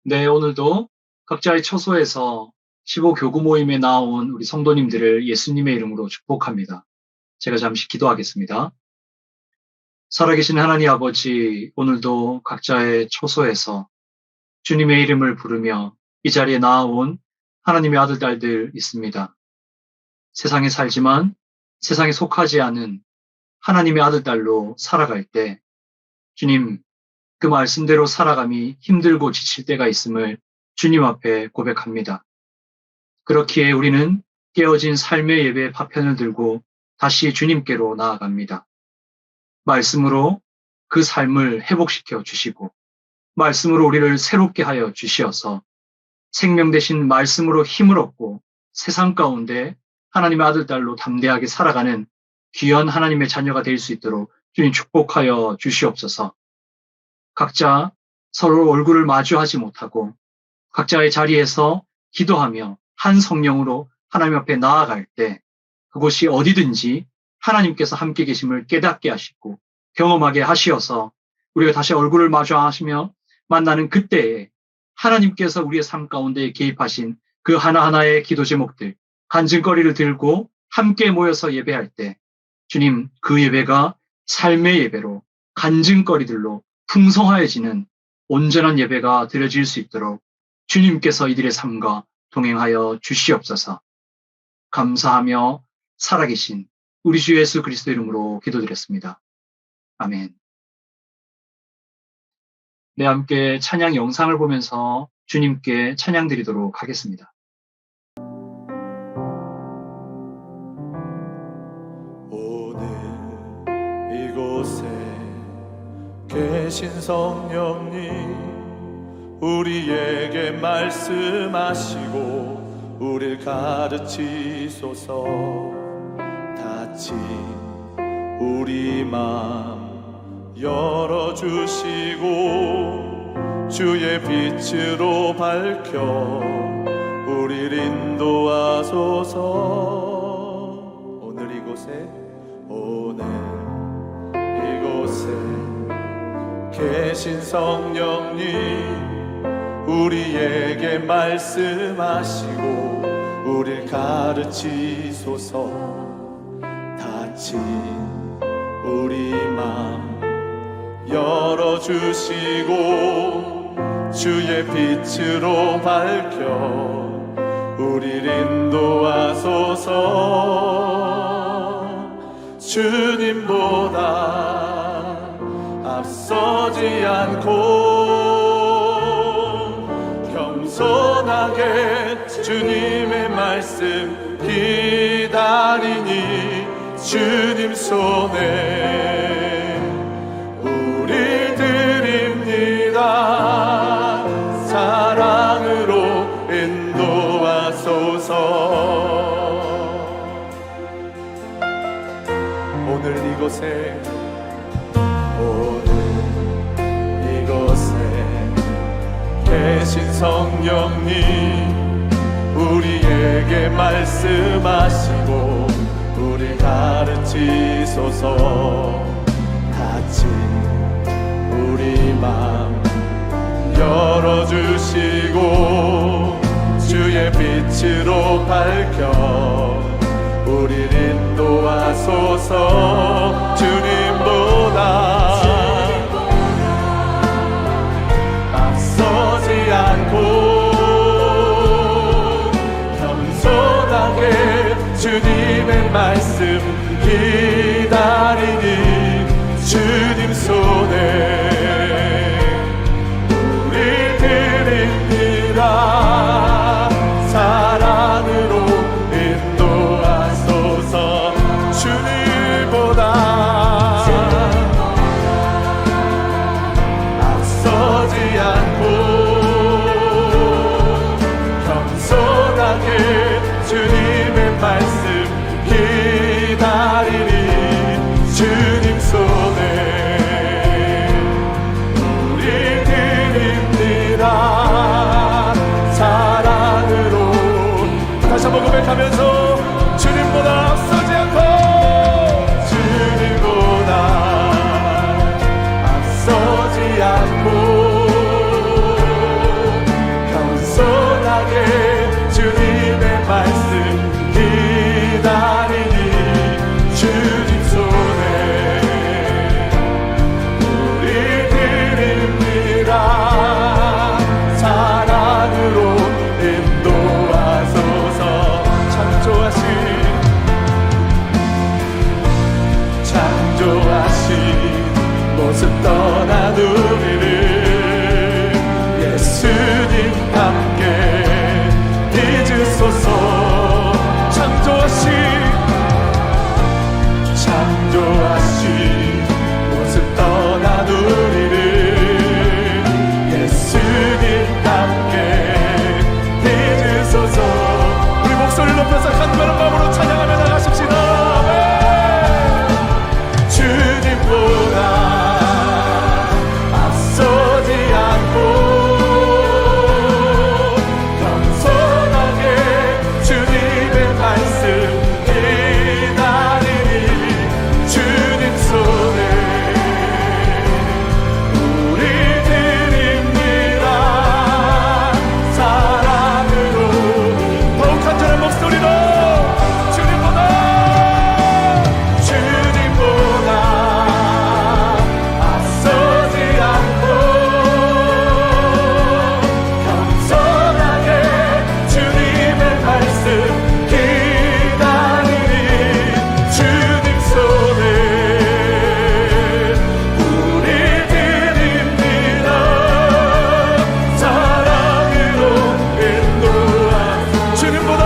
네, 오늘도 각자의 처소에서 15교구 모임에 나온 우리 성도님들을 예수님의 이름으로 축복합니다. 제가 잠시 기도하겠습니다. 살아계신 하나님 아버지, 오늘도 각자의 처소에서 주님의 이름을 부르며 이 자리에 나아온 하나님의 아들, 딸들 있습니다. 세상에 살지만 세상에 속하지 않은 하나님의 아들, 딸로 살아갈 때 주님, 그 말씀대로 살아감이 힘들고 지칠 때가 있음을 주님 앞에 고백합니다. 그렇기에 우리는 깨어진 삶의 예배의 파편을 들고 다시 주님께로 나아갑니다. 말씀으로 그 삶을 회복시켜 주시고 말씀으로 우리를 새롭게 하여 주시어서 생명 되신 말씀으로 힘을 얻고 세상 가운데 하나님의 아들, 딸로 담대하게 살아가는 귀한 하나님의 자녀가 될 수 있도록 주님 축복하여 주시옵소서. 각자 서로 얼굴을 마주하지 못하고 각자의 자리에서 기도하며 한 성령으로 하나님 앞에 나아갈 때 그곳이 어디든지 하나님께서 함께 계심을 깨닫게 하시고 경험하게 하시어서 우리가 다시 얼굴을 마주하시며 만나는 그때에 하나님께서 우리의 삶 가운데 개입하신 그 하나하나의 기도 제목들, 간증거리를 들고 함께 모여서 예배할 때 주님, 그 예배가 삶의 예배로 간증거리들로 풍성하여지는 온전한 예배가 드려질 수 있도록 주님께서 이들의 삶과 동행하여 주시옵소서. 감사하며 살아계신 우리 주 예수 그리스도 이름으로 기도드렸습니다. 아멘. 네, 함께 찬양 영상을 보면서 주님께 찬양 드리도록 하겠습니다. 오늘 이곳에 계신 성령님, 우리에게 말씀하시고 우릴 가르치소서. 닫힌 우리 맘 열어주시고 주의 빛으로 밝혀 우릴 인도하소서. 오늘 이곳에 계신 성령님, 우리에게 말씀하시고 우릴 가르치소서. 닫힌 우리 맘 열어주시고 주의 빛으로 밝혀 우릴 인도하소서. 주님보다 앞서지 않고 겸손하게 주님의 말씀 기다리니 주님 손에 우리 드립니다. 사랑으로 인도하소서. 오늘 이곳에 계신 성령님, 우리에게 말씀하시고 우리 가르치소서. 닫힌 우리 맘 열어주시고 주의 빛으로 밝혀 우릴 인도하소서. 주님보다 앞서지 않고 겸손하게 주님의 말씀 기다리니 주님 손에 우리 드립니다. 사랑으로 인도하소서. 주님보다 앞서지 않고 겸손하게 주님의 말씀 기다리니 모습 떠난 우리를 예수님 함께 잊으소서. 창조하신 모습 떠난 우리를 예수님 함께 잊으소서. 우리 목소리를 높여서 간절한 마음으로 찬양하며 나가십시다. 주님보다 앞서지 않고 겸손하게 주님의 말씀 기다리니 주님 손에 우리 드립니다. 사랑으로 더욱 간절한 목소리로 주님보다 앞서지 않고 겸손하게 주님의 말씀 기다리니 주님 손에 우리 드립니다. 사랑으로 인도한 주님보다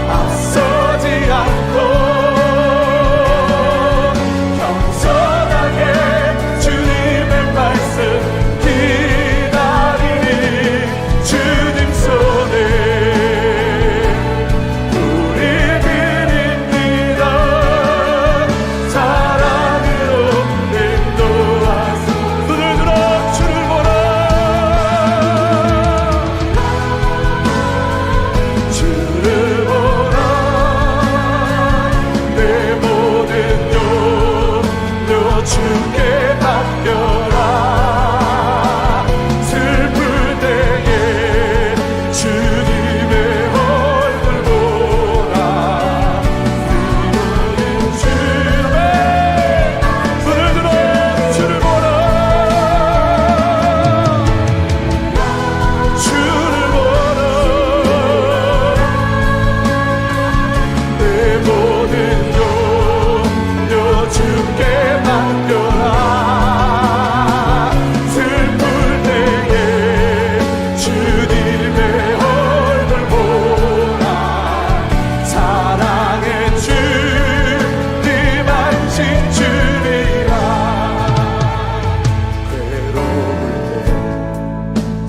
앞서지 않고 겸손하게 주님의 말씀 기다리니 주님 손에 우리 드립니다. 사랑으로 인도하소. 눈을 들어 주를 보라. 주를 보라. 내 모든 염려 주께 맡겨라. 슬플 때에 주님의 얼굴 보라. 주님의 손을 들어 주를 보라. 주를 보라. 내 모든 염려 주께 맡겨라. 슬플 때에 주님의 얼굴 보라. 사랑의 주님 안식 주리라. 괴로울 때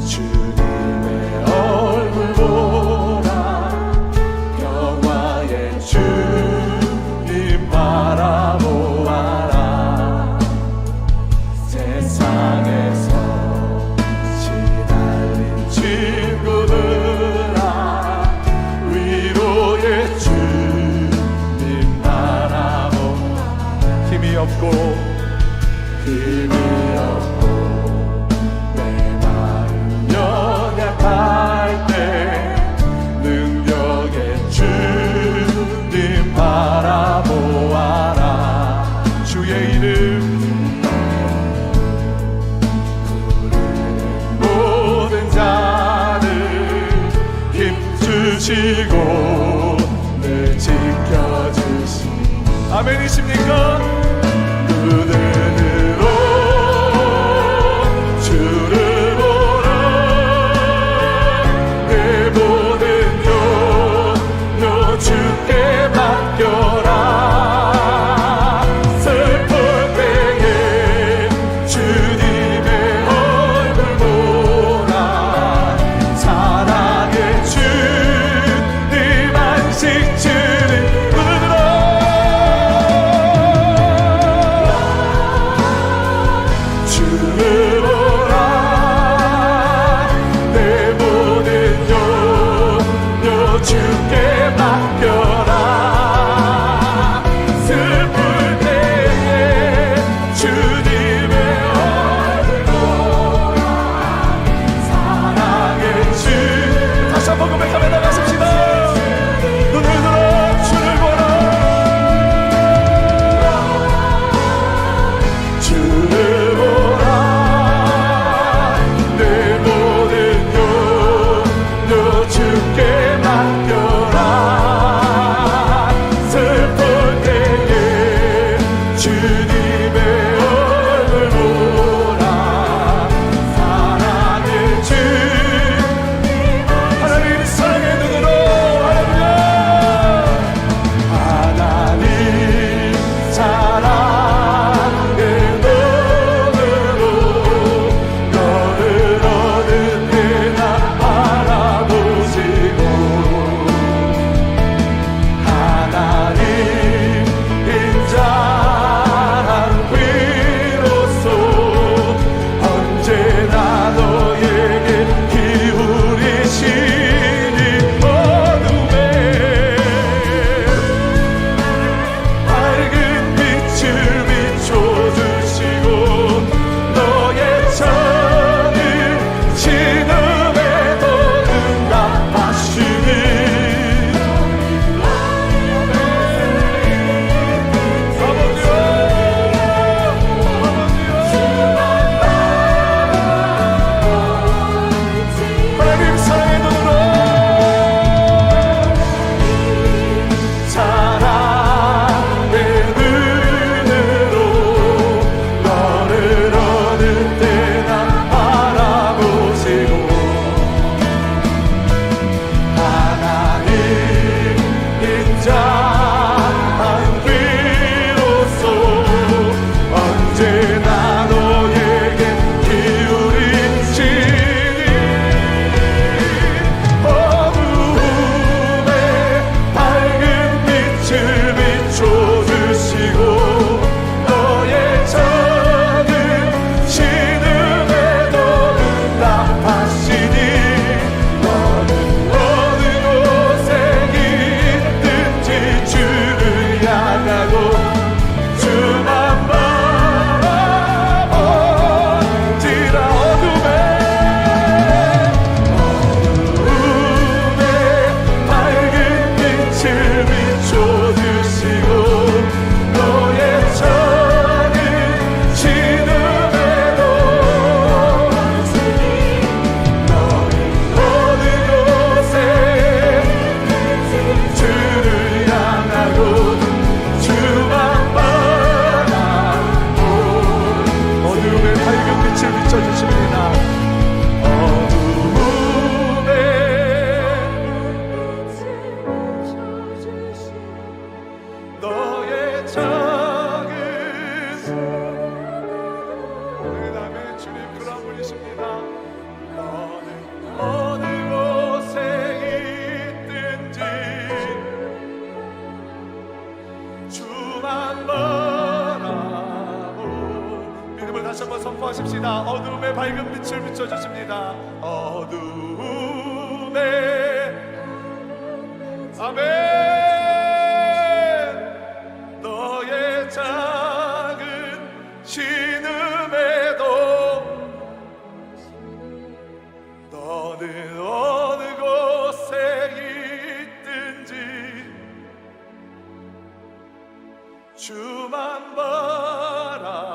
주님의 얼굴 보라. 평화의 주님 바라보아라. 세상에서 시달린 친구들아 위로의 주님 바라보. 힘이 없고 내 마음 연약할 때 능력의 주님 바라보아라. 주의 이름 부르는 모든 자를 힘주시고 늘 지켜주시. 아멘이십니까? 눈으로 주를 보라. 내 모든 염려 주께 맡겨라. 슬플 때에 주님의 얼굴 보라. 사랑의 주님 안식 주를 부르라. 주를 보라. 내 모든 염려 주께 맡겨라. 주만 바라보. 믿음을 다시 한번 선포하십시다. 어둠의 밝은 빛을 비춰주십니다. 어둠에 아멘. 너의 작은 신음에도 너는 어느 곳에 있든지 주만 바라볼지라.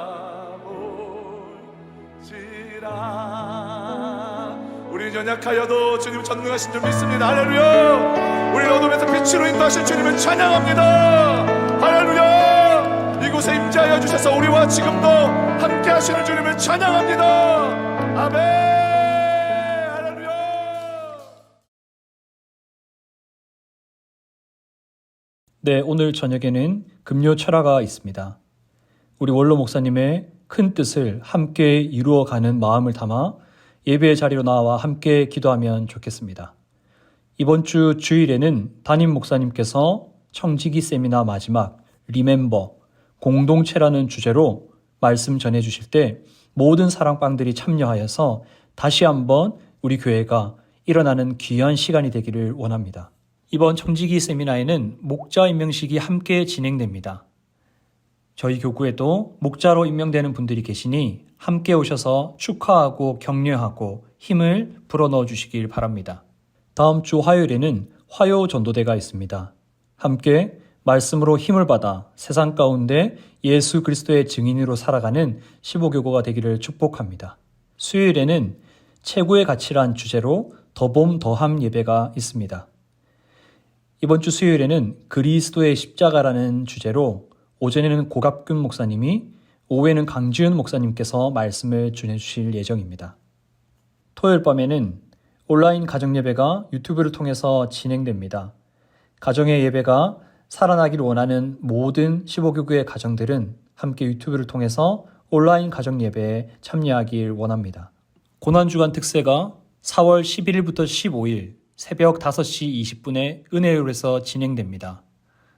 우리 연약하여도 주님 전능하신 줄 믿습니다. 할렐루야. 우리 어둠에서 빛으로 인도하신 주님을 찬양합니다. 할렐루야. 이곳에 임재하여 주셔서 우리와 지금도 함께 하시는 주님을 찬양합니다. 아멘. 할렐루야. 네, 오늘 저녁에는 금요 철화가 있습니다. 우리 원로 목사님의 큰 뜻을 함께 이루어가는 마음을 담아 예배의 자리로 나와 함께 기도하면 좋겠습니다. 이번 주 주일에는 담임 목사님께서 청지기 세미나 마지막 리멤버 공동체라는 주제로 말씀 전해 주실 때 모든 사랑방들이 참여하여서 다시 한번 우리 교회가 일어나는 귀한 시간이 되기를 원합니다. 이번 청지기 세미나에는 목자 임명식이 함께 진행됩니다. 저희 교구에도 목자로 임명되는 분들이 계시니 함께 오셔서 축하하고 격려하고 힘을 불어넣어 주시길 바랍니다. 다음 주 화요일에는 화요 전도대가 있습니다. 함께 말씀으로 힘을 받아 세상 가운데 예수 그리스도의 증인으로 살아가는 15교구가 되기를 축복합니다. 수요일에는 최고의 가치란 주제로 더봄 더함 예배가 있습니다. 이번 주 수요일에는 그리스도의 십자가라는 주제로 오전에는 고갑균 목사님이, 오후에는 강지은 목사님께서 말씀을 전해주실 예정입니다. 토요일 밤에는 온라인 가정예배가 유튜브를 통해서 진행됩니다. 가정의 예배가 살아나기를 원하는 모든 15교구의 가정들은 함께 유튜브를 통해서 온라인 가정예배에 참여하길 원합니다. 고난주간 특세가 4월 11일부터 15일 새벽 5시 20분에 은혜율에서 진행됩니다.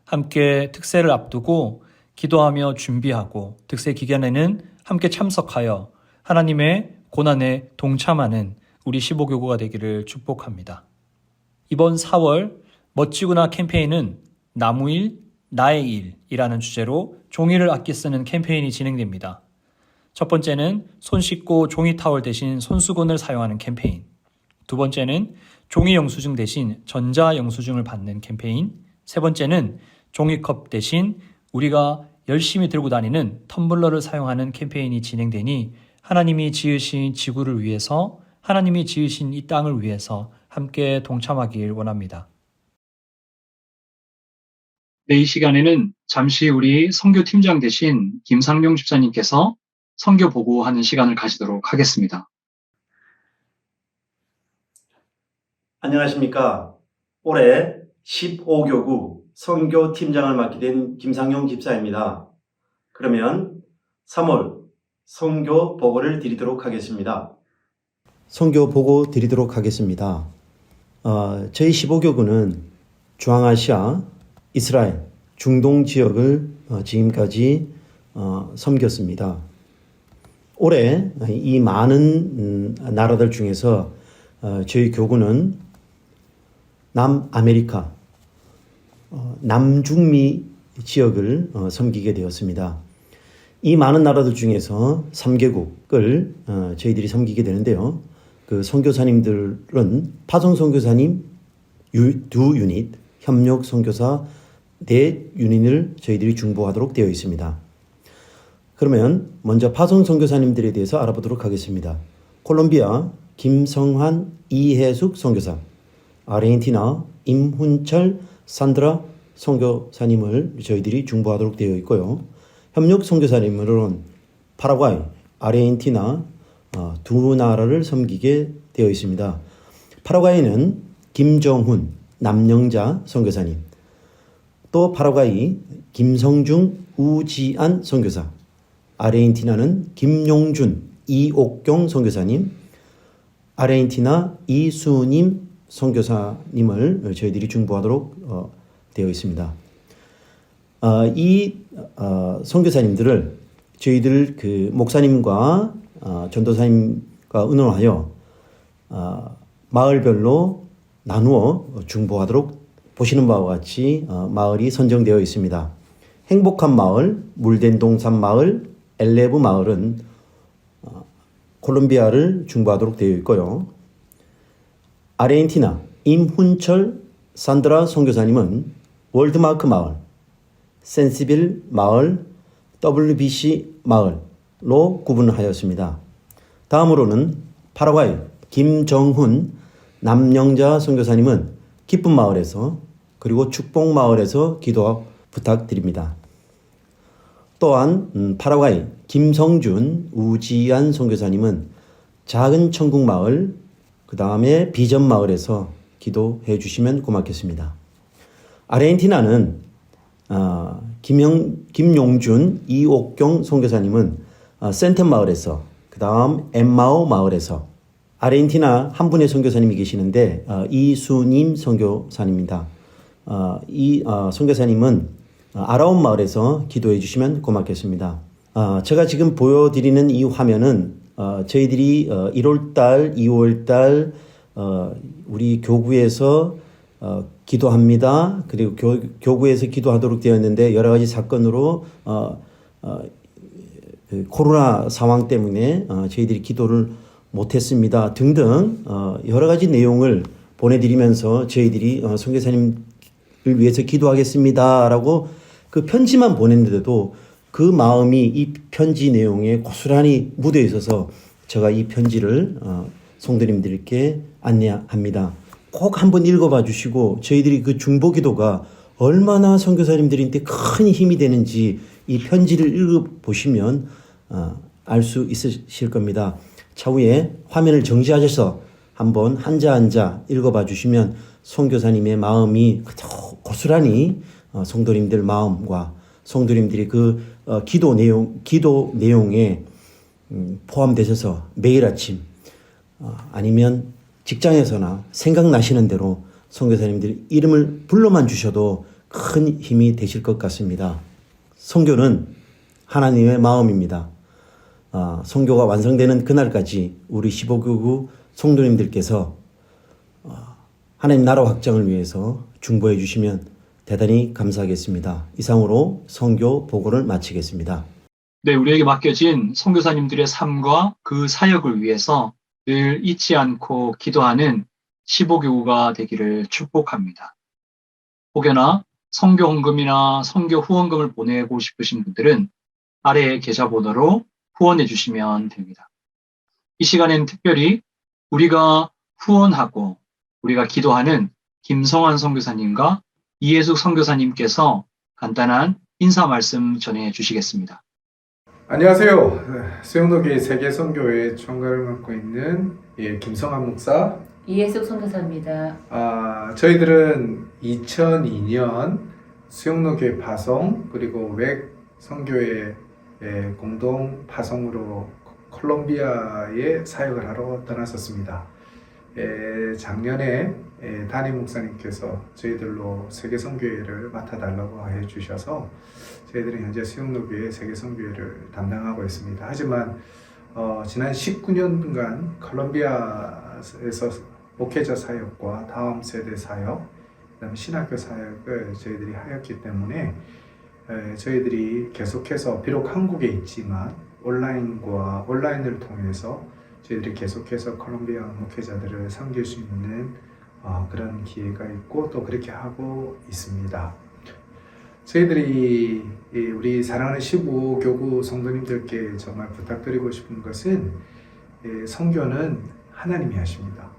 함께 특세를 앞두고 기도하며 준비하고 특세 기간에는 함께 참석하여 하나님의 고난에 동참하는 우리 15교구가 되기를 축복합니다. 이번 4월 멋지구나 캠페인은 나무일, 나의 일이라는 주제로 종이를 아껴 쓰는 캠페인이 진행됩니다. 첫 번째는 손 씻고 종이 타월 대신 손수건을 사용하는 캠페인. 두 번째는 종이 영수증 대신 전자 영수증을 받는 캠페인. 세 번째는 종이컵 대신 우리가 열심히 들고 다니는 텀블러를 사용하는 캠페인이 진행되니 하나님이 지으신 지구를 위해서, 하나님이 지으신 이 땅을 위해서 함께 동참하길 원합니다. 네, 이 시간에는 잠시 우리 선교팀장 되신 김상용 집사님께서 선교 보고하는 시간을 가지도록 하겠습니다. 안녕하십니까. 올해 15교구 선교팀장을 맡게 된 김상용 집사입니다. 그러면 3월 선교 보고를 드리도록 하겠습니다. 선교 보고 드리도록 하겠습니다. 저희 15교구는 중앙아시아, 이스라엘, 중동 지역을 지금까지 섬겼습니다. 올해 이 많은 나라들 중에서 저희 교구는 남아메리카, 남중미 지역을 섬기게 되었습니다. 이 많은 나라들 중에서 3개국을 저희들이 섬기게 되는데요. 그 선교사님들은 파송 선교사님 2유닛, 협력 선교사 4유닛을 저희들이 중보하도록 되어 있습니다. 그러면 먼저 파송 선교사님들에 대해서 알아보도록 하겠습니다. 콜롬비아 김성환 이혜숙 선교사, 아르헨티나 임훈철 산드라 선교사님을 저희들이 중보하도록 되어 있고요. 협력 선교사님으로는 파라과이, 아르헨티나 두 나라를 섬기게 되어 있습니다. 파라과이는 김정훈 남영자 선교사님, 또 파라과이 김성중 우지안 선교사, 아르헨티나는 김용준 이옥경 선교사님, 아르헨티나 이수님 선교사님을 저희들이 중보하도록 되어 있습니다. 이 선교사님들을 저희들 그 목사님과 전도사님과 의논하여 마을별로 나누어 중보하도록 보시는 바와 같이 마을이 선정되어 있습니다. 행복한 마을, 물된 동산 마을, 엘레브 마을은 콜롬비아를 중보하도록 되어 있고요. 아르헨티나 임훈철 산드라 선교사님은 월드마크 마을, 센시빌 마을, WBC 마을로 구분하였습니다. 다음으로는 파라과이 김정훈 남영자 선교사님은 기쁨 마을에서 그리고 축복 마을에서 기도 부탁드립니다. 또한 파라과이 김성준 우지안 선교사님은 작은 천국 마을 그 다음에 비전 마을에서 기도해 주시면 고맙겠습니다. 아르헨티나는 김용준 이옥경 선교사님은 센텐 마을에서 그 다음 엠마오 마을에서 아르헨티나 한 분의 선교사님이 계시는데 이수님 선교사님입니다. 이 선교사님은 아라온 마을에서 기도해 주시면 고맙겠습니다. 제가 지금 보여드리는 이 화면은 저희들이 1월달, 2월달 우리 교구에서 기도합니다. 그리고 교구에서 기도하도록 되어 있는데 여러 가지 사건으로 그 코로나 상황 때문에 저희들이 기도를 못했습니다. 등등 여러 가지 내용을 보내드리면서 저희들이 선교사님을 위해서 기도하겠습니다라고 그 편지만 보냈는데도 그 마음이 이 편지 내용에 고스란히 묻어 있어서 제가 이 편지를 성도님들께 안내합니다. 꼭 한번 읽어봐 주시고 저희들이 그 중보기도가 얼마나 선교사님들한테 큰 힘이 되는지 이 편지를 읽어보시면 알 수 있으실 겁니다. 차후에 화면을 정지하셔서 한번 한자 읽어봐 주시면 선교사님의 마음이 고스란히 성도님들 마음과 성도님들이 그 기도 내용에 포함되셔서 매일 아침 아니면 직장에서나 생각나시는 대로 선교사님들 이름을 불러만 주셔도 큰 힘이 되실 것 같습니다. 선교는 하나님의 마음입니다. 선교가 완성되는 그날까지 우리 15교구 성도님들께서 하나님 나라 확장을 위해서 중보해 주시면 대단히 감사하겠습니다. 이상으로 선교 보고를 마치겠습니다. 네, 우리에게 맡겨진 선교사님들의 삶과 그 사역을 위해서 늘 잊지 않고 기도하는 15교구가 되기를 축복합니다. 혹여나 선교 헌금이나 선교 후원금을 보내고 싶으신 분들은 아래의 계좌번호로 후원해 주시면 됩니다. 이 시간에는 특별히 우리가 후원하고 우리가 기도하는 김성환 선교사님과 이예숙 선교사님께서 간단한 인사 말씀 전해 주시겠습니다. 안녕하세요. 수영로교회 세계선교회 총괄을 맡고 있는 김성환 목사. 이예숙 선교사입니다. 저희들은 2002년 수영로교회 파송 그리고 웩 선교회 공동 파송으로 콜롬비아에 사역을 하러 떠났었습니다. 작년에 담임 목사님께서 저희들로 세계선교회를 맡아달라고 해주셔서 저희들은 현재 수영로교회 세계선교회를 담당하고 있습니다. 하지만 지난 19년간 콜롬비아에서 목회자 사역과 다음 세대 사역, 그다음에 신학교 사역을 저희들이 하였기 때문에 저희들이 계속해서 비록 한국에 있지만 온라인을 통해서 저희들이 계속해서 콜롬비아 목회자들을 섬길 수 있는 그런 기회가 있고 또 그렇게 하고 있습니다. 저희들이 우리 사랑하는 15교구 성도님들께 정말 부탁드리고 싶은 것은 선교는 하나님이 하십니다.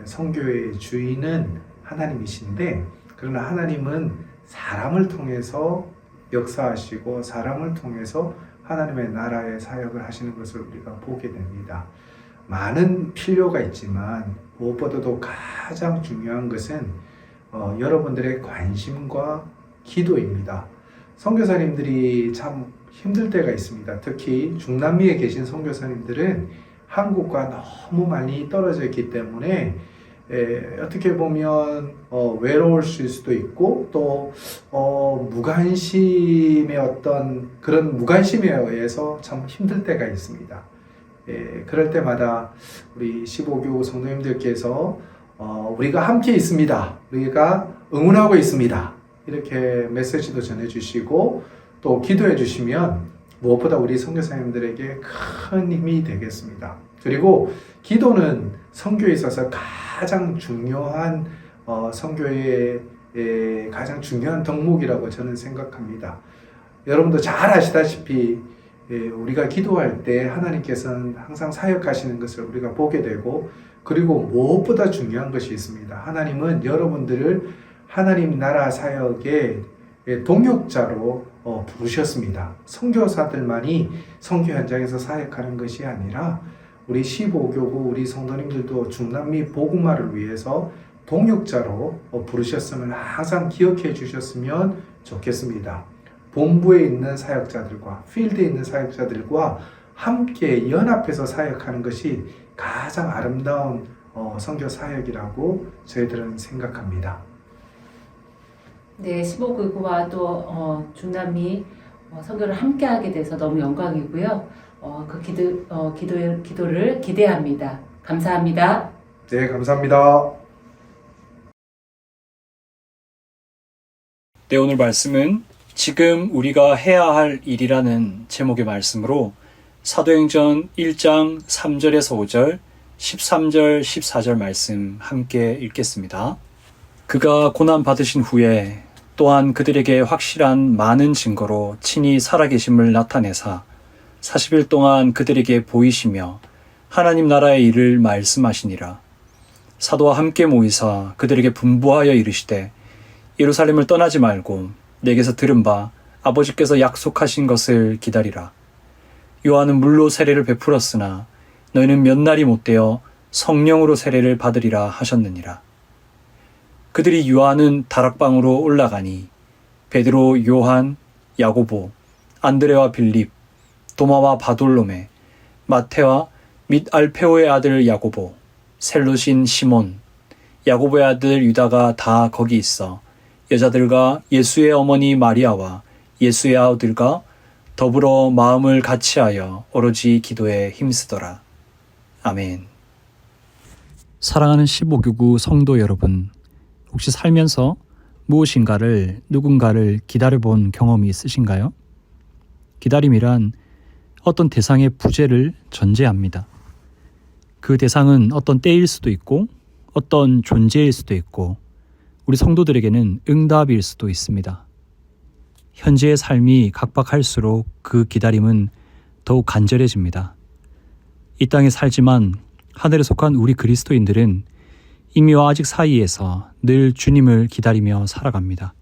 선교의 주인은 하나님이신데 그러나 하나님은 사람을 통해서 역사하시고 사람을 통해서 하나님의 나라의 사역을 하시는 것을 우리가 보게 됩니다. 많은 필요가 있지만 무엇보다도 가장 중요한 것은 여러분들의 관심과 기도입니다. 선교사님들이 참 힘들 때가 있습니다. 특히 중남미에 계신 선교사님들은 한국과 너무 많이 떨어져 있기 때문에 어떻게 보면 외로울 수도 있고 또 무관심의 어떤 그런 무관심에 의해서 참 힘들 때가 있습니다. 그럴 때마다 우리 15교구 성도님들께서 우리가 함께 있습니다. 우리가 응원하고 있습니다. 이렇게 메시지도 전해주시고 또 기도해 주시면 무엇보다 우리 선교사님들에게 큰 힘이 되겠습니다. 그리고 기도는 선교에 있어서 가장 중요한 선교의 가장 중요한 덕목이라고 저는 생각합니다. 여러분도 잘 아시다시피 우리가 기도할 때 하나님께서는 항상 사역하시는 것을 우리가 보게 되고 그리고 무엇보다 중요한 것이 있습니다. 하나님은 여러분들을 하나님 나라 사역의 동역자로 부르셨습니다. 선교사들만이 선교 현장에서 사역하는 것이 아니라 우리 15교구 우리 성도님들도 중남미 복음화를 위해서 동역자로 부르셨음을 항상 기억해 주셨으면 좋겠습니다. 본부에 있는 사역자들과 필드에 있는 사역자들과 함께 연합해서 사역하는 것이 가장 아름다운 선교 사역이라고 저희들은 생각합니다. 네, 15교구와 또 중남미 선교를 함께하게 돼서 너무 영광이고요. 그 기도를 기대합니다. 감사합니다. 네, 감사합니다. 네, 오늘 말씀은 지금 우리가 해야 할 일이라는 제목의 말씀으로 사도행전 1장 3절에서 5절, 13절, 14절 말씀 함께 읽겠습니다. 그가 고난받으신 후에 또한 그들에게 확실한 많은 증거로 친히 살아계심을 나타내사 40일 동안 그들에게 보이시며 하나님 나라의 일을 말씀하시니라. 사도와 함께 모이사 그들에게 분부하여 이르시되 예루살렘을 떠나지 말고 내게서 들은 바 아버지께서 약속하신 것을 기다리라. 요한은 물로 세례를 베풀었으나 너희는 몇 날이 못되어 성령으로 세례를 받으리라 하셨느니라. 그들이 요한은 다락방으로 올라가니 베드로, 요한, 야고보, 안드레와 빌립, 도마와 바돌로메, 마테와 및 알페오의 아들 야고보, 셀롯인 시몬, 야고보의 아들 유다가 다 거기 있어 여자들과 예수의 어머니 마리아와 예수의 아들과 더불어 마음을 같이하여 오로지 기도에 힘쓰더라. 아멘. 사랑하는 15교구 성도 여러분, 혹시 살면서 무엇인가를 누군가를 기다려본 경험이 있으신가요? 기다림이란 어떤 대상의 부재를 전제합니다. 그 대상은 어떤 때일 수도 있고 어떤 존재일 수도 있고 우리 성도들에게는 응답일 수도 있습니다. 현재의 삶이 각박할수록 그 기다림은 더욱 간절해집니다. 이 땅에 살지만 하늘에 속한 우리 그리스도인들은 이미와 아직 사이에서 늘 주님을 기다리며 살아갑니다.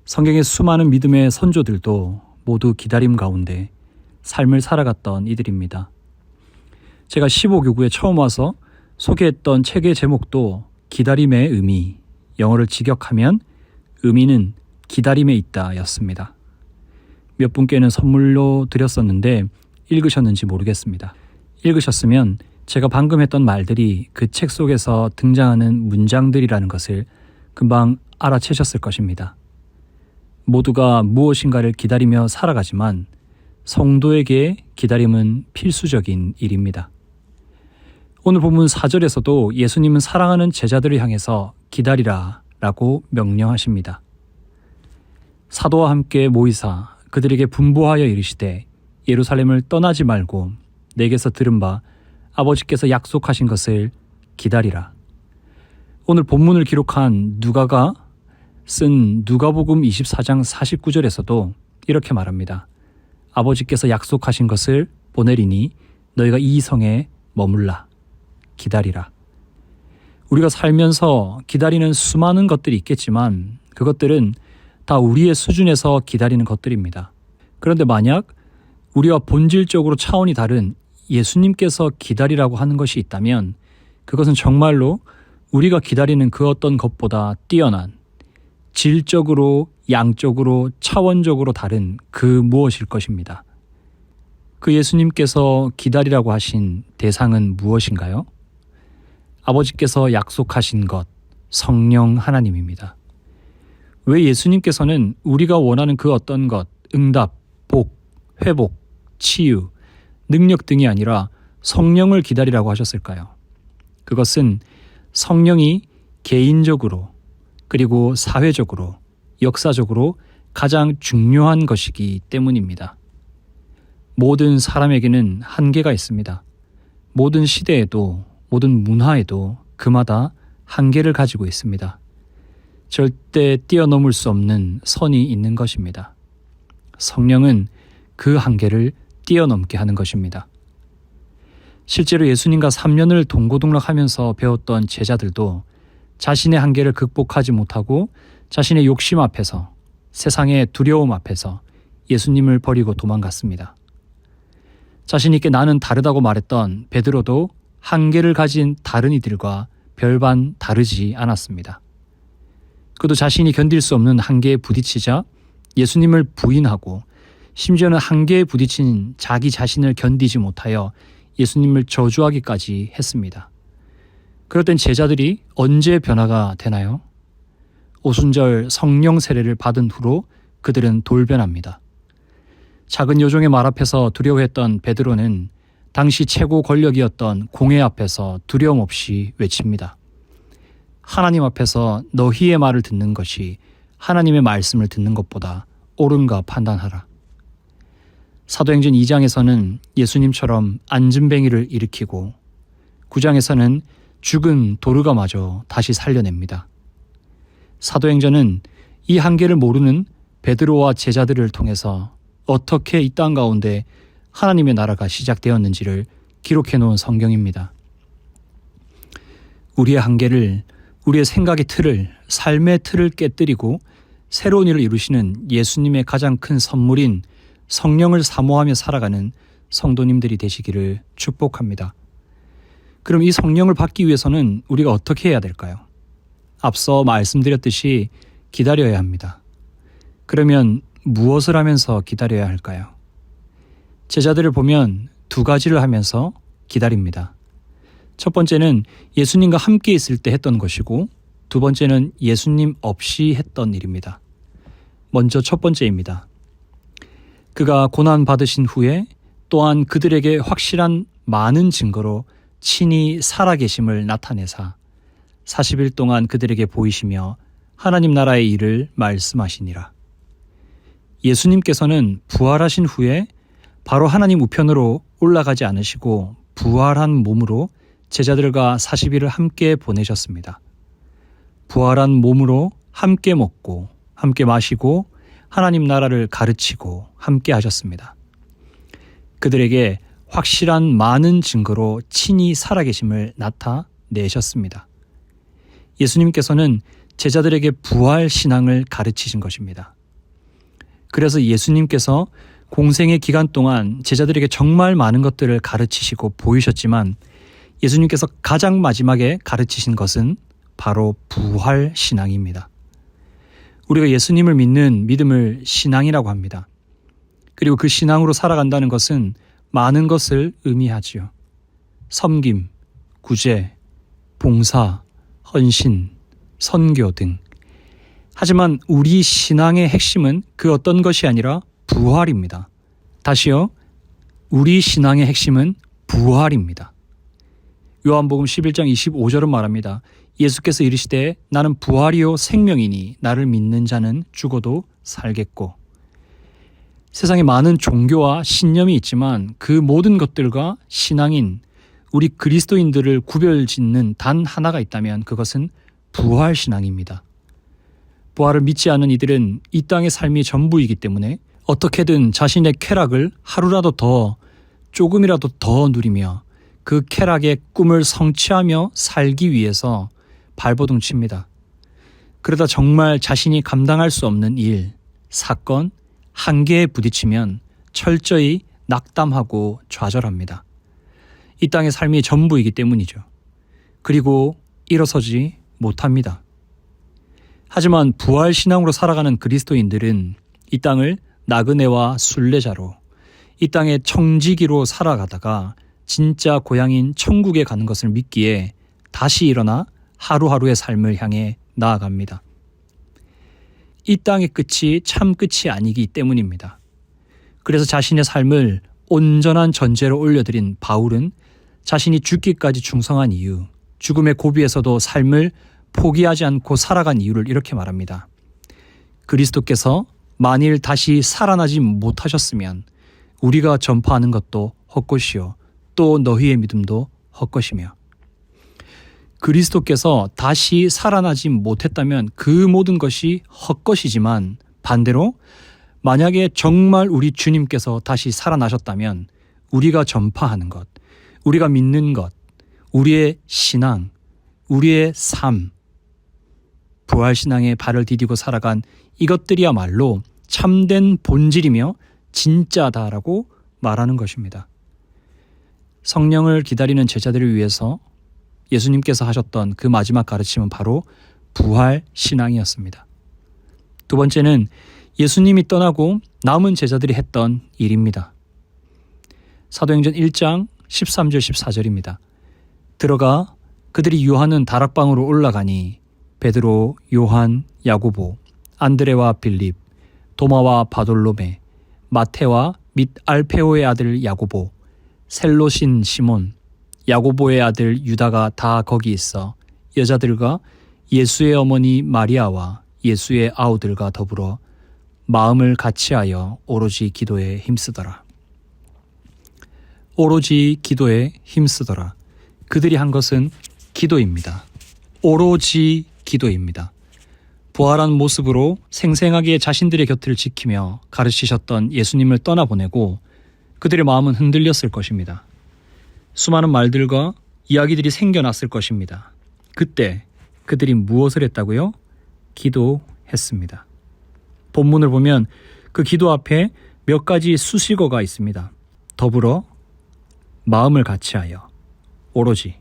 성경의 수많은 믿음의 선조들도 모두 기다림 가운데 삶을 살아갔던 이들입니다. 제가 15교구에 처음 와서 소개했던 책의 제목도 기다림의 의미, 영어를 직역하면 의미는 기다림에 있다 였습니다. 몇 분께는 선물로 드렸었는데 읽으셨는지 모르겠습니다. 읽으셨으면 제가 방금 했던 말들이 그 책 속에서 등장하는 문장들이라는 것을 금방 알아채셨을 것입니다. 모두가 무엇인가를 기다리며 살아가지만 성도에게 기다림은 필수적인 일입니다. 오늘 본문 4절에서도 예수님은 사랑하는 제자들을 향해서 기다리라 라고 명령하십니다. 사도와 함께 모이사 그들에게 분부하여 이르시되 예루살렘을 떠나지 말고 내게서 들은 바 아버지께서 약속하신 것을 기다리라. 오늘 본문을 기록한 누가가 쓴 누가복음 24장 49절에서도 이렇게 말합니다. 아버지께서 약속하신 것을 보내리니 너희가 이 성에 머물라. 기다리라. 우리가 살면서 기다리는 수많은 것들이 있겠지만 그것들은 다 우리의 수준에서 기다리는 것들입니다. 그런데 만약 우리와 본질적으로 차원이 다른 예수님께서 기다리라고 하는 것이 있다면 그것은 정말로 우리가 기다리는 그 어떤 것보다 뛰어난 질적으로, 양적으로, 차원적으로 다른 그 무엇일 것입니다. 그 예수님께서 기다리라고 하신 대상은 무엇인가요? 아버지께서 약속하신 것, 성령 하나님입니다. 왜 예수님께서는 우리가 원하는 그 어떤 것, 응답, 복, 회복, 치유, 능력 등이 아니라 성령을 기다리라고 하셨을까요? 그것은 성령이 개인적으로 그리고 사회적으로 역사적으로 가장 중요한 것이기 때문입니다. 모든 사람에게는 한계가 있습니다. 모든 시대에도 모든 문화에도 그마다 한계를 가지고 있습니다. 절대 뛰어넘을 수 없는 선이 있는 것입니다. 성령은 그 한계를 뛰어넘게 하는 것입니다. 실제로 예수님과 3년을 동고동락하면서 배웠던 제자들도 자신의 한계를 극복하지 못하고 자신의 욕심 앞에서, 세상의 두려움 앞에서 예수님을 버리고 도망갔습니다. 자신 있게 나는 다르다고 말했던 베드로도 한계를 가진 다른 이들과 별반 다르지 않았습니다. 그도 자신이 견딜 수 없는 한계에 부딪히자 예수님을 부인하고 심지어는 한계에 부딪힌 자기 자신을 견디지 못하여 예수님을 저주하기까지 했습니다. 그럴 땐 제자들이 언제 변화가 되나요? 오순절 성령 세례를 받은 후로 그들은 돌변합니다. 작은 요종의 말 앞에서 두려워했던 베드로는 당시 최고 권력이었던 공회 앞에서 두려움 없이 외칩니다. 하나님 앞에서 너희의 말을 듣는 것이 하나님의 말씀을 듣는 것보다 옳은가 판단하라. 사도행전 2장에서는 예수님처럼 안진뱅이를 일으키고 9장에서는 죽은 도르가마저 다시 살려냅니다. 사도행전은 이 한계를 모르는 베드로와 제자들을 통해서 어떻게 이 땅 가운데 하나님의 나라가 시작되었는지를 기록해 놓은 성경입니다. 우리의 한계를, 우리의 생각의 틀을, 삶의 틀을 깨뜨리고 새로운 일을 이루시는 예수님의 가장 큰 선물인 성령을 사모하며 살아가는 성도님들이 되시기를 축복합니다. 그럼 이 성령을 받기 위해서는 우리가 어떻게 해야 될까요? 앞서 말씀드렸듯이 기다려야 합니다. 그러면 무엇을 하면서 기다려야 할까요? 제자들을 보면 두 가지를 하면서 기다립니다. 첫 번째는 예수님과 함께 있을 때 했던 것이고 두 번째는 예수님 없이 했던 일입니다. 먼저 첫 번째입니다. 그가 고난 받으신 후에 또한 그들에게 확실한 많은 증거로 친히 살아계심을 나타내사 40일 동안 그들에게 보이시며 하나님 나라의 일을 말씀하시니라. 예수님께서는 부활하신 후에 바로 하나님 우편으로 올라가지 않으시고 부활한 몸으로 제자들과 40일을 함께 보내셨습니다. 부활한 몸으로 함께 먹고 함께 마시고 하나님 나라를 가르치고 함께 하셨습니다. 그들에게 확실한 많은 증거로 친히 살아계심을 나타내셨습니다. 예수님께서는 제자들에게 부활 신앙을 가르치신 것입니다. 그래서 예수님께서 공생의 기간 동안 제자들에게 정말 많은 것들을 가르치시고 보이셨지만 예수님께서 가장 마지막에 가르치신 것은 바로 부활 신앙입니다. 우리가 예수님을 믿는 믿음을 신앙이라고 합니다. 그리고 그 신앙으로 살아간다는 것은 많은 것을 의미하지요. 섬김, 구제, 봉사, 헌신, 선교 등. 하지만 우리 신앙의 핵심은 그 어떤 것이 아니라 부활입니다. 다시요. 우리 신앙의 핵심은 부활입니다. 요한복음 11장 25절은 말합니다. 예수께서 이르시되 나는 부활이요 생명이니 나를 믿는 자는 죽어도 살겠고. 세상에 많은 종교와 신념이 있지만 그 모든 것들과 신앙인 우리 그리스도인들을 구별짓는 단 하나가 있다면 그것은 부활 신앙입니다. 부활을 믿지 않는 이들은 이 땅의 삶이 전부이기 때문에 어떻게든 자신의 쾌락을 하루라도 더, 조금이라도 더 누리며 그 쾌락의 꿈을 성취하며 살기 위해서 발버둥 칩니다. 그러다 정말 자신이 감당할 수 없는 일, 사건, 한계에 부딪히면 철저히 낙담하고 좌절합니다. 이 땅의 삶이 전부이기 때문이죠. 그리고 일어서지 못합니다. 하지만 부활신앙으로 살아가는 그리스도인들은 이 땅을 나그네와 순례자로, 이 땅의 청지기로 살아가다가 진짜 고향인 천국에 가는 것을 믿기에 다시 일어나 하루하루의 삶을 향해 나아갑니다. 이 땅의 끝이 참 끝이 아니기 때문입니다. 그래서 자신의 삶을 온전한 전제로 올려드린 바울은 자신이 죽기까지 충성한 이유, 죽음의 고비에서도 삶을 포기하지 않고 살아간 이유를 이렇게 말합니다. 그리스도께서 만일 다시 살아나지 못하셨으면 우리가 전파하는 것도 헛것이요 또 너희의 믿음도 헛것이며, 그리스도께서 다시 살아나지 못했다면 그 모든 것이 헛것이지만 반대로 만약에 정말 우리 주님께서 다시 살아나셨다면 우리가 전파하는 것, 우리가 믿는 것, 우리의 신앙, 우리의 삶, 부활신앙에 발을 디디고 살아간 이것들이야말로 참된 본질이며 진짜다라고 말하는 것입니다. 성령을 기다리는 제자들을 위해서 예수님께서 하셨던 그 마지막 가르침은 바로 부활신앙이었습니다. 두 번째는 예수님이 떠나고 남은 제자들이 했던 일입니다. 사도행전 1장 13절 14절입니다. 들어가 그들이 유하는 다락방으로 올라가니 베드로, 요한, 야고보, 안드레와 빌립, 도마와 바돌로메, 마테와 및 알페오의 아들 야고보, 셀롯인 시몬, 야고보의 아들 유다가 다 거기 있어 여자들과 예수의 어머니 마리아와 예수의 아우들과 더불어 마음을 같이하여 오로지 기도에 힘쓰더라. 오로지 기도에 힘쓰더라. 그들이 한 것은 기도입니다. 오로지 기도입니다. 부활한 모습으로 생생하게 자신들의 곁을 지키며 가르치셨던 예수님을 떠나보내고 그들의 마음은 흔들렸을 것입니다. 수많은 말들과 이야기들이 생겨났을 것입니다. 그때 그들이 무엇을 했다고요? 기도했습니다. 본문을 보면 그 기도 앞에 몇 가지 수식어가 있습니다. 더불어, 마음을 같이하여, 오로지.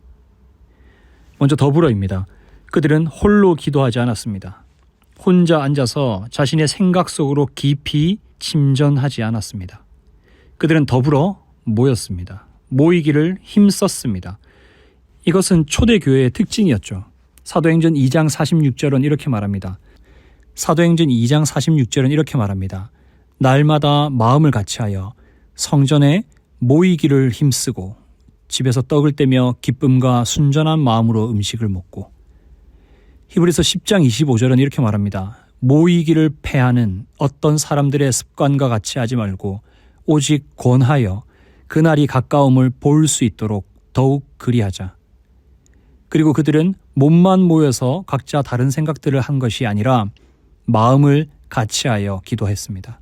먼저 더불어입니다. 그들은 홀로 기도하지 않았습니다. 혼자 앉아서 자신의 생각 속으로 깊이 침전하지 않았습니다. 그들은 더불어 모였습니다. 모이기를 힘썼습니다. 이것은 초대교회의 특징이었죠. 사도행전 2장 46절은 이렇게 말합니다. 사도행전 2장 46절은 이렇게 말합니다. 날마다 마음을 같이하여 성전에 모이기를 힘쓰고 집에서 떡을 떼며 기쁨과 순전한 마음으로 음식을 먹고. 히브리서 10장 25절은 이렇게 말합니다. 모이기를 패하는 어떤 사람들의 습관과 같이 하지 말고 오직 권하여 그날이 가까움을 볼 수 있도록 더욱 그리하자. 그리고 그들은 몸만 모여서 각자 다른 생각들을 한 것이 아니라 마음을 같이하여 기도했습니다.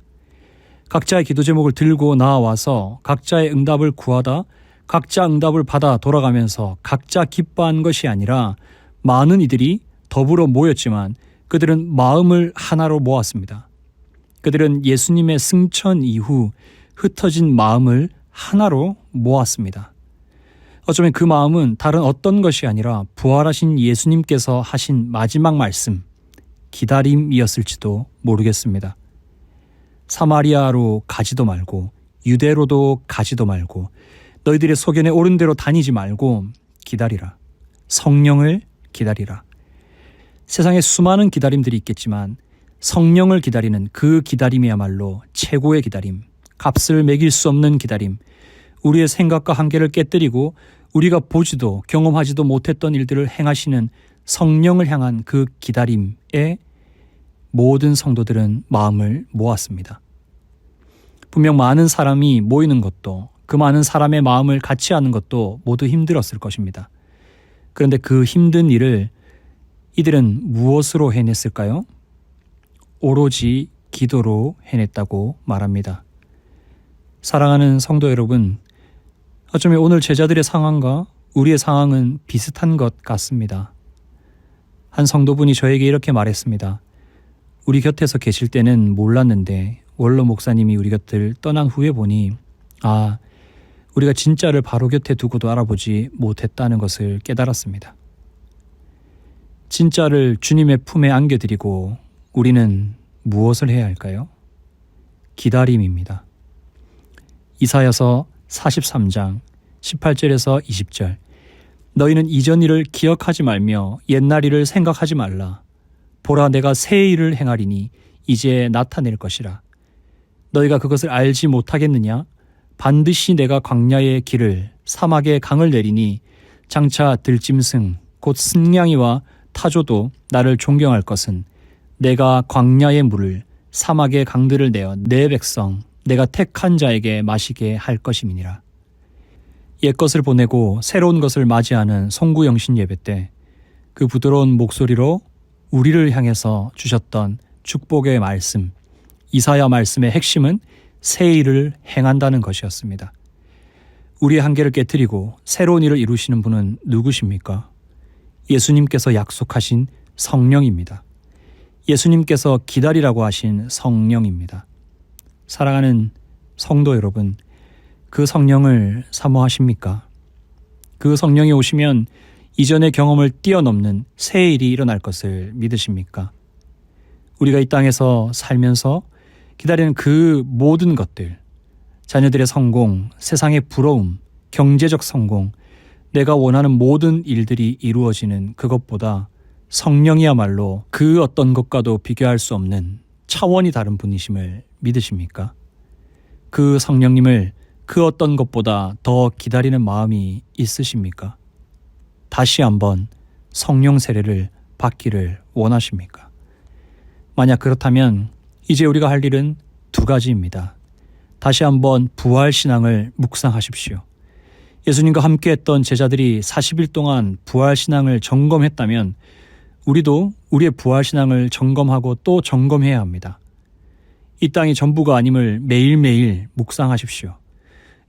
각자의 기도 제목을 들고 나와서 각자의 응답을 구하다 각자 응답을 받아 돌아가면서 각자 기뻐한 것이 아니라 많은 이들이 더불어 모였지만 그들은 마음을 하나로 모았습니다. 그들은 예수님의 승천 이후 흩어진 마음을 하나로 모았습니다. 어쩌면 그 마음은 다른 어떤 것이 아니라 부활하신 예수님께서 하신 마지막 말씀, 기다림이었을지도 모르겠습니다. 사마리아로 가지도 말고 유대로도 가지도 말고 너희들의 소견에 옳은 대로 다니지 말고 기다리라. 성령을 기다리라. 세상에 수많은 기다림들이 있겠지만 성령을 기다리는 그 기다림이야말로 최고의 기다림, 값을 매길 수 없는 기다림, 우리의 생각과 한계를 깨뜨리고 우리가 보지도 경험하지도 못했던 일들을 행하시는 성령을 향한 그 기다림에 모든 성도들은 마음을 모았습니다. 분명 많은 사람이 모이는 것도 그 많은 사람의 마음을 같이 하는 것도 모두 힘들었을 것입니다. 그런데 그 힘든 일을 이들은 무엇으로 해냈을까요? 오로지 기도로 해냈다고 말합니다. 사랑하는 성도 여러분, 어쩌면 오늘 제자들의 상황과 우리의 상황은 비슷한 것 같습니다. 한 성도분이 저에게 이렇게 말했습니다. 우리 곁에서 계실 때는 몰랐는데 원로 목사님이 우리 곁을 떠난 후에 보니 우리가 진짜를 바로 곁에 두고도 알아보지 못했다는 것을 깨달았습니다. 진짜를 주님의 품에 안겨드리고 우리는 무엇을 해야 할까요? 기다림입니다. 이사야서 43장 18절에서 20절 너희는 이전 일을 기억하지 말며 옛날 일을 생각하지 말라. 보라, 내가 새 일을 행하리니 이제 나타낼 것이라. 너희가 그것을 알지 못하겠느냐? 반드시 내가 광야의 길을 사막의 강을 내리니 장차 들짐승 곧 승냥이와 타조도 나를 존경할 것은 내가 광야의 물을 사막의 강들을 내어 내 백성 내가 택한 자에게 마시게 할 것임이니라. 옛것을 보내고 새로운 것을 맞이하는 송구영신 예배 때 그 부드러운 목소리로 우리를 향해서 주셨던 축복의 말씀, 이사야 말씀의 핵심은 새 일을 행한다는 것이었습니다. 우리의 한계를 깨뜨리고 새로운 일을 이루시는 분은 누구십니까? 예수님께서 약속하신 성령입니다. 예수님께서 기다리라고 하신 성령입니다. 사랑하는 성도 여러분, 그 성령을 사모하십니까? 그 성령이 오시면 이전의 경험을 뛰어넘는 새 일이 일어날 것을 믿으십니까? 우리가 이 땅에서 살면서 기다리는 그 모든 것들, 자녀들의 성공, 세상의 부러움, 경제적 성공, 내가 원하는 모든 일들이 이루어지는 그것보다 성령이야말로 그 어떤 것과도 비교할 수 없는 차원이 다른 분이심을 믿으십니까? 그 성령님을 그 어떤 것보다 더 기다리는 마음이 있으십니까? 다시 한번 성령 세례를 받기를 원하십니까? 만약 그렇다면 이제 우리가 할 일은 두 가지입니다. 다시 한번 부활신앙을 묵상하십시오. 예수님과 함께했던 제자들이 40일 동안 부활신앙을 점검했다면 우리도 우리의 부활신앙을 점검하고 또 점검해야 합니다. 이 땅이 전부가 아님을 매일매일 묵상하십시오.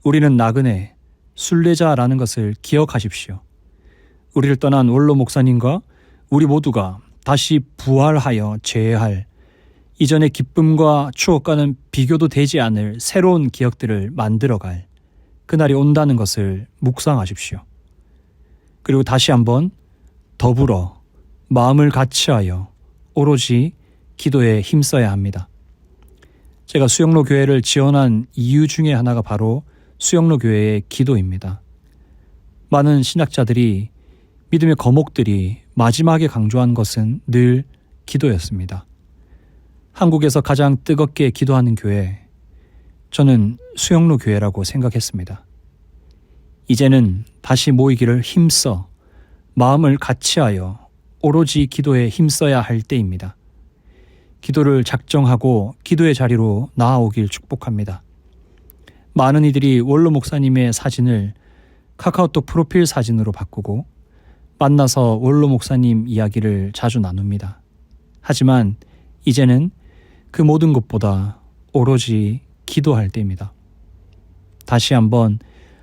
우리는 나그네, 순례자라는 것을 기억하십시오. 우리를 떠난 원로 목사님과 우리 모두가 다시 부활하여 재할, 이전의 기쁨과 추억과는 비교도 되지 않을 새로운 기억들을 만들어갈 그날이 온다는 것을 묵상하십시오. 그리고 다시 한번 더불어 마음을 같이하여 오로지 기도에 힘써야 합니다. 제가 수영로 교회를 지원한 이유 중에 하나가 바로 수영로 교회의 기도입니다. 많은 신학자들이, 믿음의 거목들이 마지막에 강조한 것은 늘 기도였습니다. 한국에서 가장 뜨겁게 기도하는 교회, 저는 수영로 교회라고 생각했습니다. 이제는 다시 모이기를 힘써 마음을 같이하여 오로지 기도에 힘써야 할 때입니다. 기도를 작정하고 기도의 자리로 나아오길 축복합니다. 많은 이들이 원로 목사님의 사진을 카카오톡 프로필 사진으로 바꾸고 만나서 원로 목사님 이야기를 자주 나눕니다. 하지만 이제는 그 모든 것보다 오로지 기도할 때입니다. 다시 한번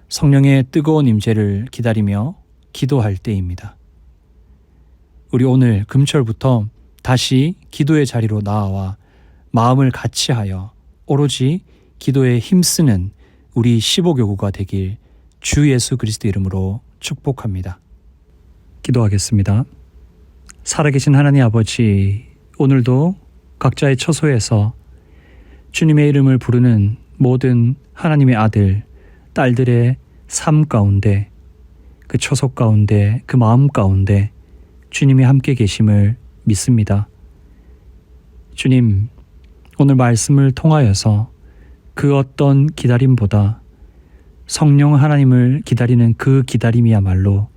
성령의 뜨거운 임재를 기다리며 기도할 때입니다. 우리 오늘 금철부터 다시 기도의 자리로 나아와 마음을 같이하여 오로지 기도에 힘쓰는 우리 15교구가 되길 주 예수 그리스도 이름으로 축복합니다. 기도하겠습니다. 살아계신 하나님 아버지, 오늘도 각자의 처소에서 주님의 이름을 부르는 모든 하나님의 아들, 딸들의 삶 가운데, 그 처소 가운데, 그 마음 가운데 주님이 함께 계심을 믿습니다. 주님, 오늘 말씀을 통하여서 그 어떤 기다림보다 성령 하나님을 기다리는 그 기다림이야말로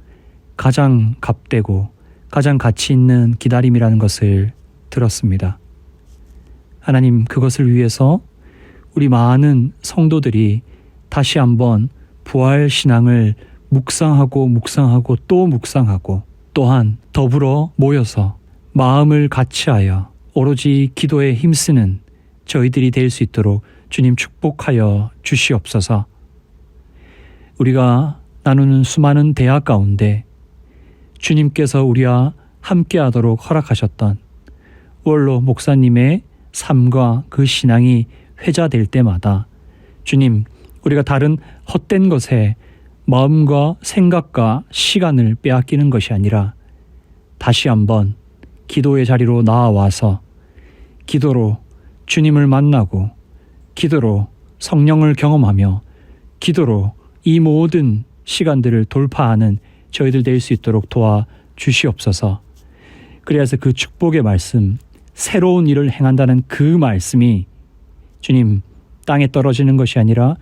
가장 값되고 가장 가치 있는 기다림이라는 것을 들었습니다. 하나님, 그것을 위해서 우리 많은 성도들이 다시 한번 부활 신앙을 묵상하고 또 묵상하고 또한 더불어 모여서 마음을 같이하여 오로지 기도에 힘쓰는 저희들이 될 수 있도록 주님 축복하여 주시옵소서. 우리가 나누는 수많은 대화 가운데 주님께서 우리와 함께하도록 허락하셨던 원로 목사님의 삶과 그 신앙이 회자될 때마다 주님, 우리가 다른 헛된 것에 마음과 생각과 시간을 빼앗기는 것이 아니라 다시 한번 기도의 자리로 나아와서 기도로 주님을 만나고 기도로 성령을 경험하며 기도로 이 모든 시간들을 돌파하는 저희들 될 수 있도록 도와 주시옵소서. 그래서 그 축복의 말씀, 새로운 일을 행한다는 그 말씀이 주님 땅에 떨어지는 것이 아니라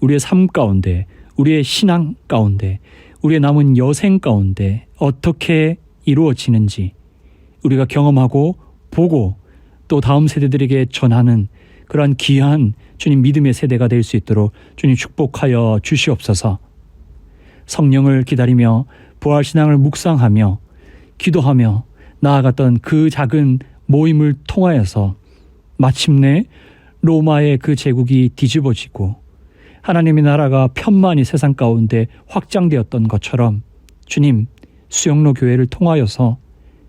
우리의 삶 가운데, 우리의 신앙 가운데, 우리의 남은 여생 가운데 어떻게 이루어지는지 우리가 경험하고 보고 또 다음 세대들에게 전하는 그러한 귀한 주님 믿음의 세대가 될 수 있도록 주님 축복하여 주시옵소서. 성령을 기다리며 부활신앙을 묵상하며 기도하며 나아갔던 그 작은 모임을 통하여서 마침내 로마의 그 제국이 뒤집어지고 하나님의 나라가 편만히 세상 가운데 확장되었던 것처럼 주님 수영로 교회를 통하여서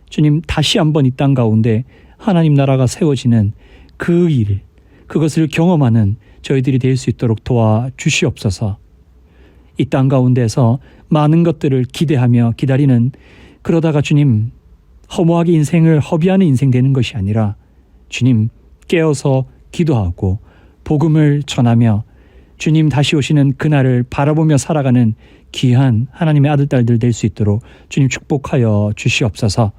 주님 다시 한번 이 땅 가운데 하나님 나라가 세워지는 그 일, 그것을 경험하는 저희들이 될 수 있도록 도와주시옵소서. 이 땅 가운데서 많은 것들을 기대하며 기다리는, 그러다가 주님 허무하게 인생을 허비하는 인생 되는 것이 아니라 주님 깨어서 기도하고 복음을 전하며 주님 다시 오시는 그날을 바라보며 살아가는 귀한 하나님의 아들 딸들 될 수 있도록 주님 축복하여 주시옵소서.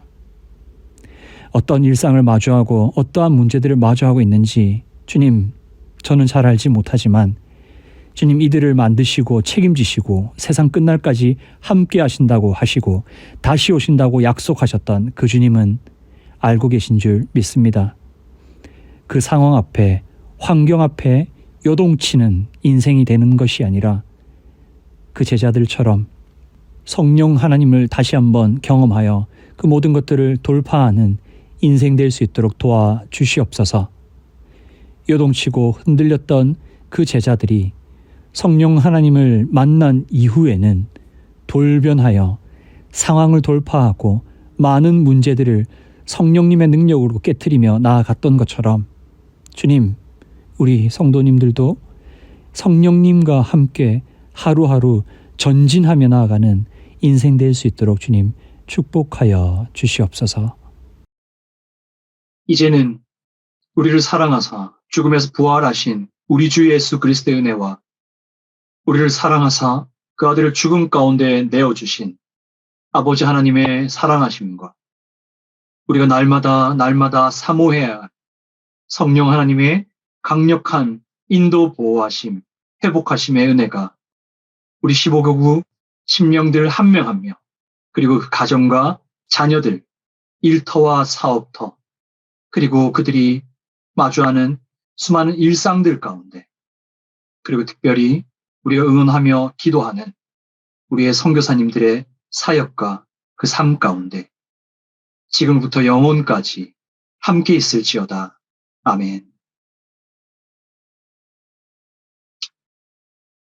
어떤 일상을 마주하고 어떠한 문제들을 마주하고 있는지 주님 저는 잘 알지 못하지만 주님 이들을 만드시고 책임지시고 세상 끝날까지 함께 하신다고 하시고 다시 오신다고 약속하셨던 그 주님은 알고 계신 줄 믿습니다. 그 상황 앞에, 환경 앞에 요동치는 인생이 되는 것이 아니라 그 제자들처럼 성령 하나님을 다시 한번 경험하여 그 모든 것들을 돌파하는 인생 될 수 있도록 도와주시옵소서. 요동치고 흔들렸던 그 제자들이 성령 하나님을 만난 이후에는 돌변하여 상황을 돌파하고 많은 문제들을 성령님의 능력으로 깨트리며 나아갔던 것처럼 주님, 우리 성도님들도 성령님과 함께 하루하루 전진하며 나아가는 인생 될 수 있도록 주님 축복하여 주시옵소서. 이제는 우리를 사랑하사 죽음에서 부활하신 우리 주 예수 그리스도의 은혜와 우리를 사랑하사 그 아들을 죽음 가운데 내어주신 아버지 하나님의 사랑하심과 우리가 날마다 사모해야 할 성령 하나님의 강력한 인도 보호하심, 회복하심의 은혜가 우리 15교구 심령들 한 명 한 명, 그리고 그 가정과 자녀들, 일터와 사업터, 그리고 그들이 마주하는 수많은 일상들 가운데, 그리고 특별히 우리가 응원하며 기도하는 우리의 선교사님들의 사역과 그 삶 가운데 지금부터 영원까지 함께 있을지어다. 아멘.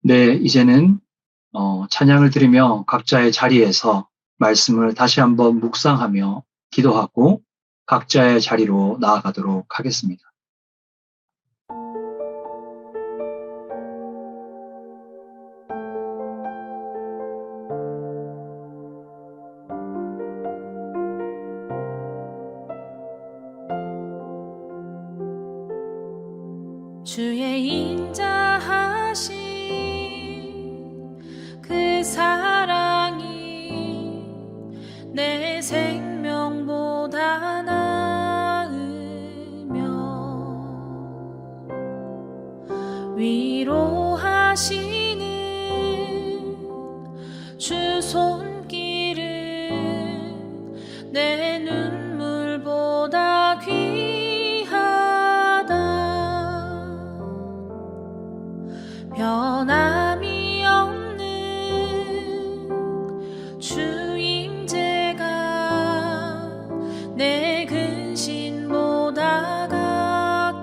네, 이제는 찬양을 드리며 각자의 자리에서 말씀을 다시 한번 묵상하며 기도하고 각자의 자리로 나아가도록 하겠습니다. 주의 인자하신 그 사랑이 내 생명보다 나으며 위로하시는 주 손길은 내 눈물보다 변함이 없는 주 임재가 내 근심보다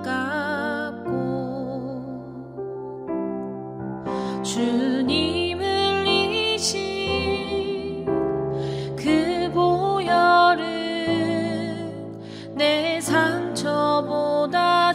가깝고 주님을 잊은 그 보혈은 내 상처보다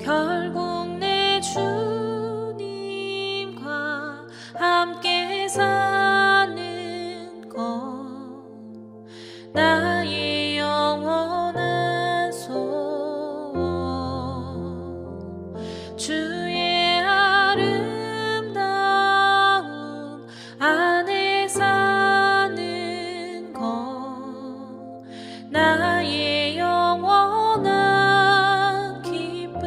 결국 내 주님과 함께 사는 것 나의 영원한 소원 주의 아름다운 안에 사는 것 나의 영원한 기쁨.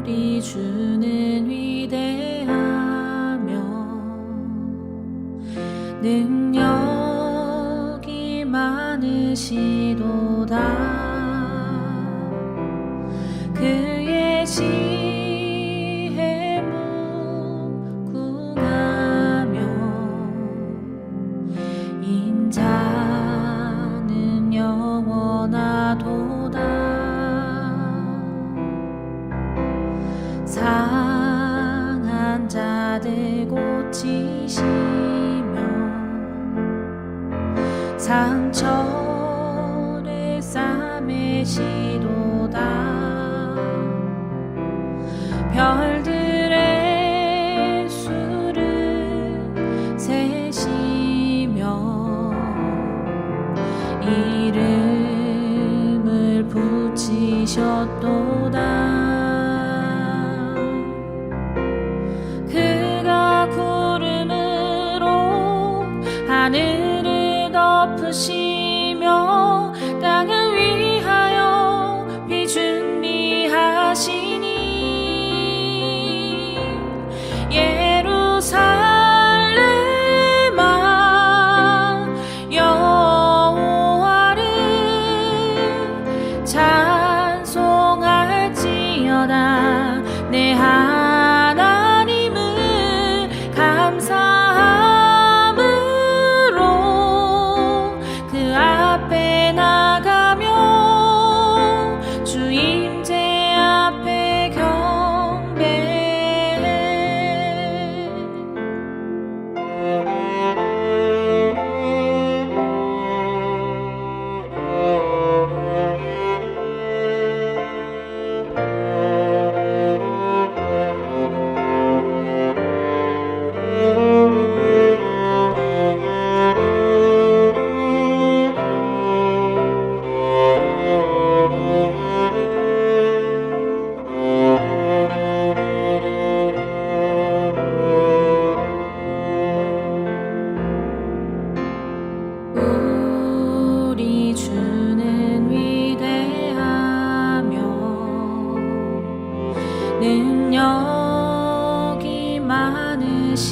우리 주는 위대하며 능력이 많으시도다. 그의 지혜 무궁하며 인자는 영원하도다. 상한 자들 고치시며 상처를 싸매시도다. 별들의 수를 세시며 이름을 붙이셨도다. 그가 구름으로 하늘을 덮으시며 땅을 위하여 비 준비하시니 예루살렘아 여호와를 찬송할지어다. 내 하나님을 감사함으로 그 앞에 나가며 주 임재 앞에 경배해. 우리 주는 위대하며 능력이 많으시도다.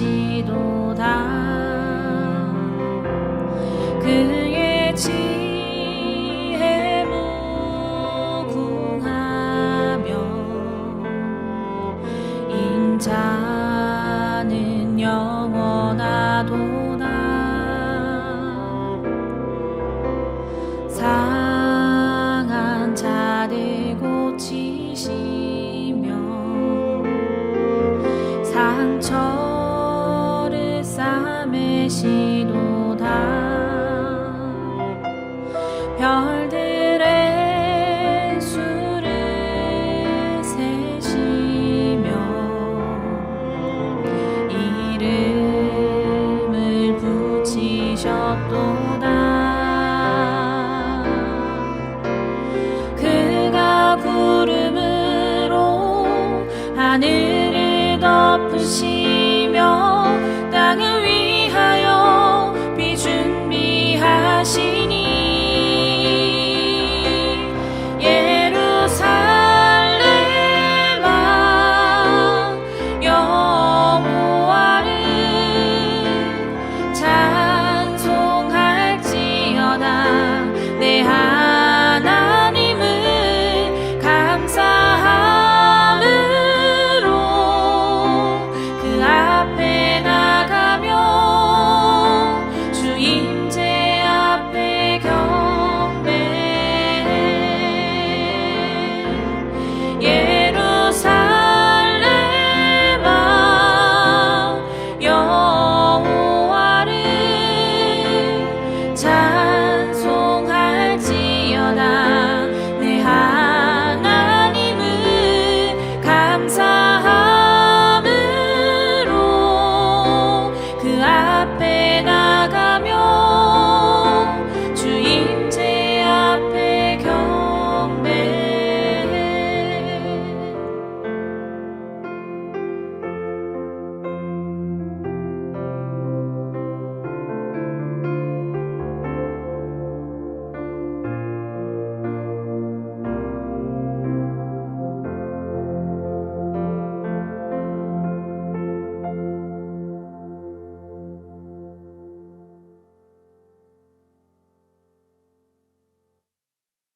그의 지혜 무궁하며 인자는 영원하도다. 상한 자들 고치시며 상처를 싸매시도다. 별들의 수를 세시며 이름을 붙이 이셨도다